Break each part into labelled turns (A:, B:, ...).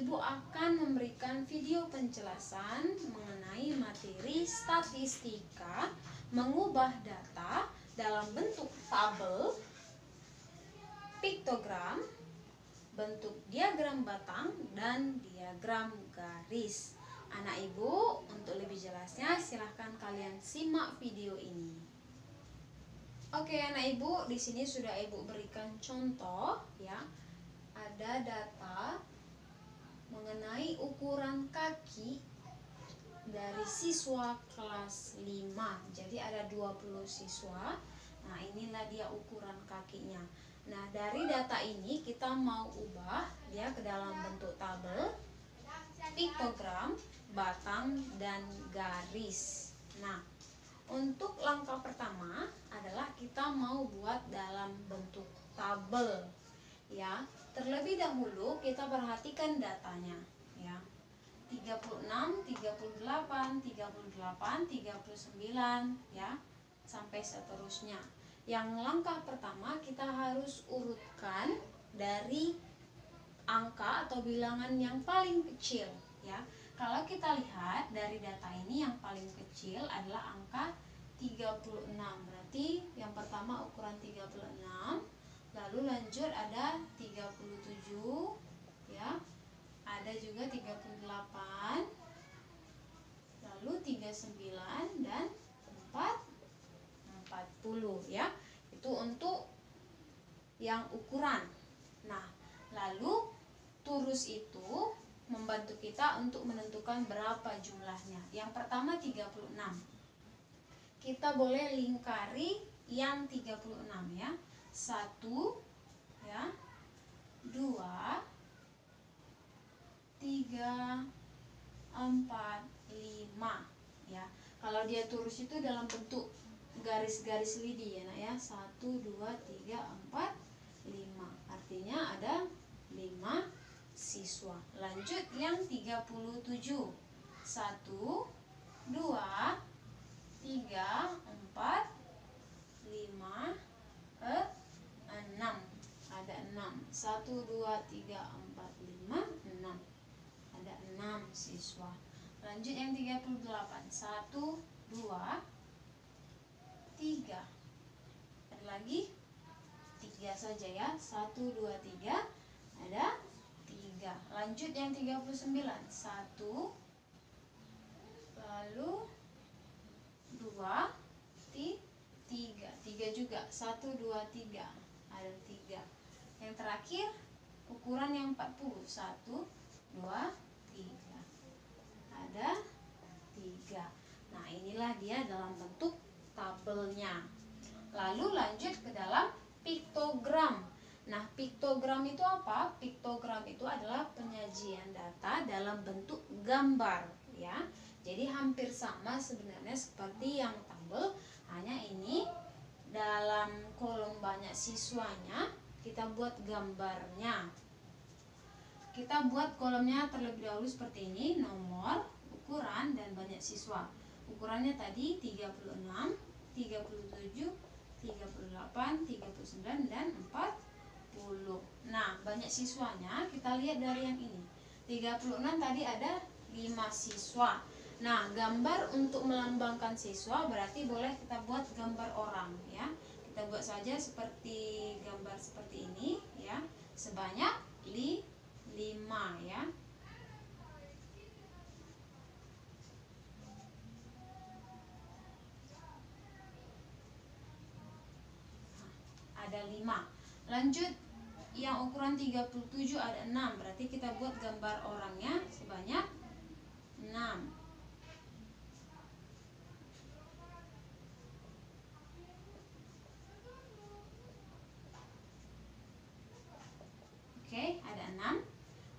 A: Ibu akan memberikan video penjelasan mengenai materi statistika, mengubah data dalam bentuk tabel, piktogram, bentuk diagram batang, dan diagram garis. Anak Ibu, untuk lebih jelasnya silahkan kalian simak video ini. Oke, anak Ibu, di sini sudah Ibu berikan contoh ya. Ada data mengenai ukuran kaki dari siswa kelas 5. Jadi ada 20 siswa. Nah, inilah dia ukuran kakinya. Nah, dari data ini kita mau ubah dia ke dalam bentuk tabel, piktogram, batang, dan garis. Nah, untuk langkah pertama adalah kita mau buat dalam bentuk tabel ya. Terlebih dahulu kita perhatikan datanya ya. 36, 38, 38, 39 ya, sampai seterusnya. Yang langkah pertama kita harus urutkan dari angka atau bilangan yang paling kecil ya. Kalau kita lihat dari data ini yang paling kecil adalah angka 36. Berarti yang pertama ukuran 36, lalu lanjut ada 37 ya. Ada juga 38, lalu 39 dan 40 ya. Itu untuk yang ukuran. Nah, lalu turus itu membantu kita untuk menentukan berapa jumlahnya. Yang pertama 36. Kita boleh lingkari yang 36 ya. 1 ya. 2 3 4 5 ya. Kalau dia turus itu dalam bentuk garis-garis lidi ya nak ya. 1 2 3 4 5. Artinya ada 5 siswa. Lanjut yang 37. 1 2 3 4 5 6. Ada 6. 1 2 3 4 5 6. Ada 6 siswa. Lanjut yang 38. 1 2 3. Ada lagi 3 saja ya. 1 2 3. Ada 3. Lanjut yang 39. 1 lalu 2 3. 3 juga. 1 2 3. Ada 3. Yang terakhir ukuran yang 40. 1 2 3. Ada 3. Nah, inilah dia dalam bentuk tabelnya. Lalu lanjut ke dalam piktogram. Nah, piktogram itu apa? Piktogram itu adalah penyajian data dalam bentuk gambar ya. Jadi hampir sama sebenarnya seperti yang tabel, hanya ini dalam kolom banyak siswanya kita buat gambarnya. Kita buat kolomnya terlebih dahulu seperti ini, nomor, ukuran, dan banyak siswa. Ukurannya tadi 36, 37, 38, 39, dan 40. Nah, banyak siswanya kita lihat dari yang ini. 36 tadi ada 5 siswa. Nah, gambar untuk melambangkan siswa berarti boleh kita buat gambar orang ya. Kita buat saja seperti gambar seperti ini ya. Sebanyak 5 ya. Ada 5. Lanjut yang ukuran 37 ada 6. Berarti kita buat gambar orangnya sebanyak 6. Oke, ada 6.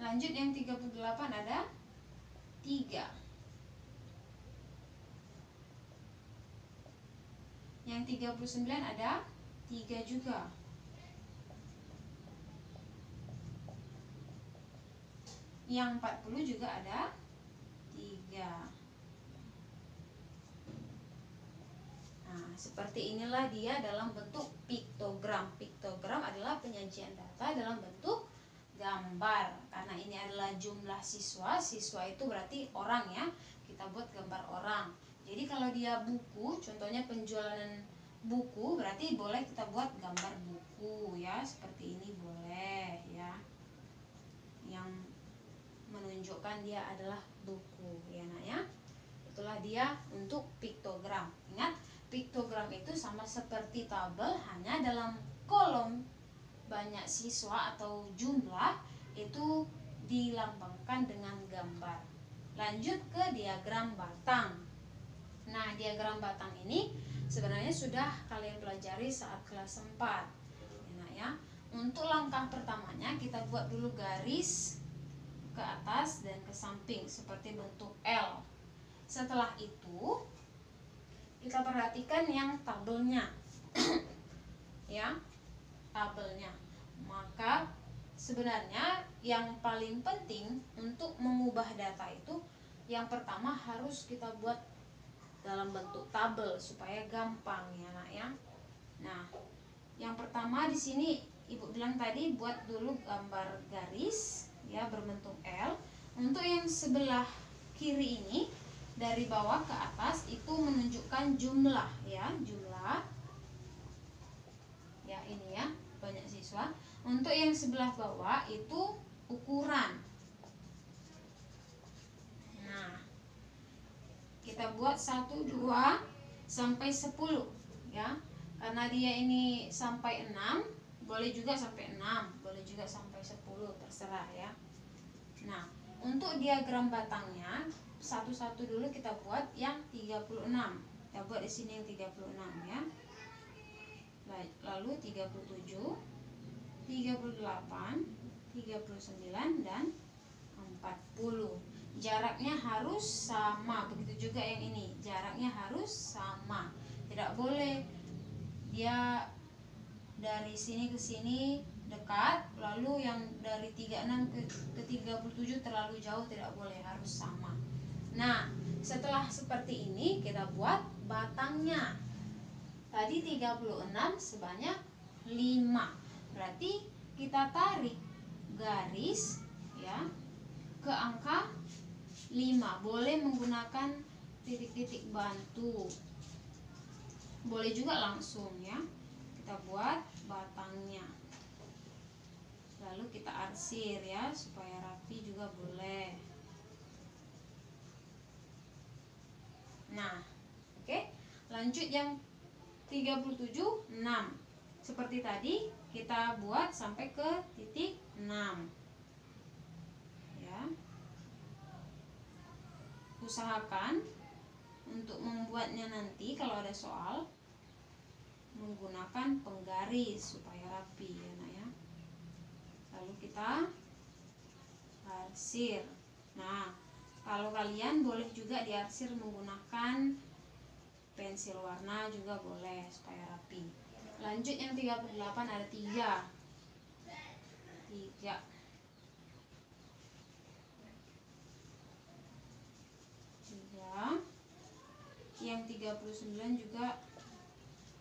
A: Lanjut yang 38 ada 3. Yang 39 ada 3 juga. Yang 40 juga ada 3. Nah, seperti inilah dia dalam bentuk piktogram. Piktogram adalah penyajian data dalam bentuk gambar, karena ini adalah jumlah siswa. Siswa itu berarti orang ya, kita buat gambar orang. Jadi kalau dia buku, contohnya penjualan buku, berarti boleh kita buat gambar buku ya, seperti ini boleh ya, yang menunjukkan dia adalah buku ya nak ya. Itulah dia untuk piktogram. Ingat, piktogram itu sama seperti tabel, hanya dalam kolom banyak siswa atau jumlah itu dilambangkan dengan gambar. Lanjut ke diagram batang. Nah, diagram batang ini sebenarnya sudah kalian pelajari saat kelas 4 ya. Untuk langkah pertamanya kita buat dulu garis ke atas dan ke samping seperti bentuk L. Setelah itu kita perhatikan yang tabelnya ya, tabelnya. Maka sebenarnya yang paling penting untuk mengubah data itu, yang pertama harus kita buat dalam bentuk tabel supaya gampang ya nak ya. Nah, yang pertama di sini ibu bilang tadi buat dulu gambar garis ya berbentuk L. Untuk yang sebelah kiri ini dari bawah ke atas itu menunjukkan jumlah ya, jumlah ya, ini ya, banyak siswa. Untuk yang sebelah bawah itu ukuran. Nah, kita buat 1, 2 sampai 10 ya, karena dia ini sampai 6, boleh juga sampai 6, boleh juga sampai 10, terserah ya. Nah, untuk diagram batangnya satu-satu dulu kita buat yang 36. Kita buat di sini yang 36 ya. Lalu 37, 38, 39 dan 40. Jaraknya harus sama. Begitu juga yang ini, jaraknya harus sama. Tidak boleh dia dari sini ke sini dekat, lalu yang dari 36 ke 37 terlalu jauh, tidak boleh, harus sama. Nah, setelah seperti ini kita buat batangnya. Tadi 36 sebanyak 5. Berarti kita tarik garis ya ke angka 5. Boleh menggunakan titik-titik bantu, boleh juga langsung ya. Kita buat batangnya, lalu kita arsir ya supaya rapi juga boleh. Nah, oke. Lanjut yang 37, 6. Seperti tadi kita buat sampai ke titik 6 ya. Usahakan untuk membuatnya nanti kalau ada soal menggunakan penggaris supaya rapi ya nak ya. Lalu kita arsir. Nah, kalau kalian boleh juga diarsir menggunakan pensil warna juga boleh supaya rapi. Lanjut yang 38 ada 3. Yang 39 juga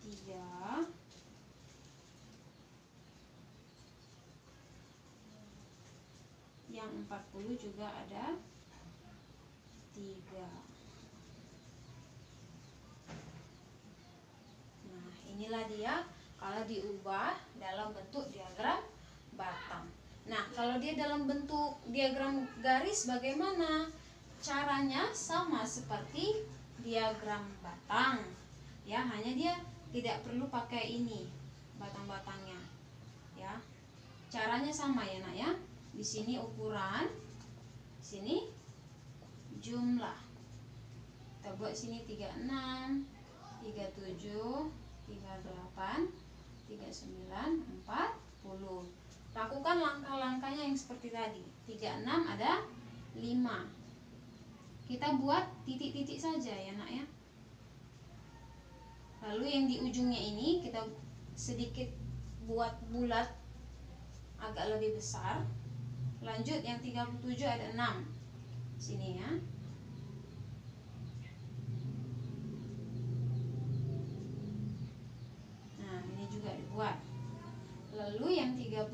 A: 3. Yang 40 juga ada 3. Nah, inilah dia kalau diubah dalam bentuk diagram batang. Nah, kalau dia dalam bentuk diagram garis bagaimana? Caranya sama seperti diagram batang. Ya, hanya dia tidak perlu pakai ini batang-batangnya. Ya. Caranya sama ya, nak ya. Di sini ukuran, di sini jumlah. Kita buat sini 36, 37, 38, 39, 40. Lakukan langkah-langkahnya yang seperti tadi. 36 ada 5. Kita buat titik-titik saja ya nak ya. Lalu yang di ujungnya ini kita sedikit buat bulat agak lebih besar. Lanjut yang 37 ada 6. Sini ya. Nah, ini juga dibuat. Lalu yang 38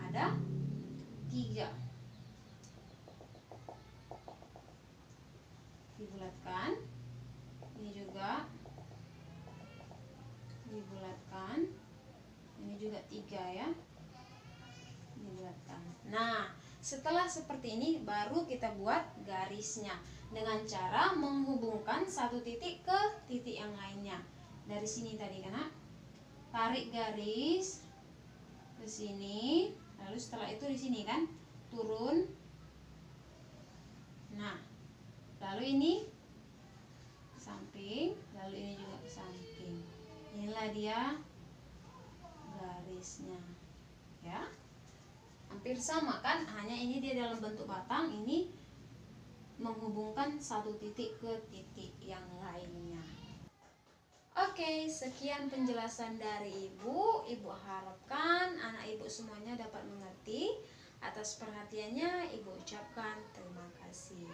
A: ada dibulatkan, ini juga dibulatkan, ini juga 3 ya, dibulatkan. Nah, setelah seperti ini baru kita buat garisnya dengan cara menghubungkan satu titik ke titik yang lainnya. Dari sini tadi kan, tarik garis ke sini, lalu setelah itu di sini kan turun. Nah, lalu ini ke samping, lalu ini juga ke samping. Inilah dia garisnya ya, hampir sama kan, hanya ini dia dalam bentuk batang, ini menghubungkan satu titik ke titik yang lainnya. Oke, sekian penjelasan dari Ibu. Ibu harapkan anak Ibu semuanya dapat mengerti. Atas perhatiannya Ibu ucapkan terima kasih.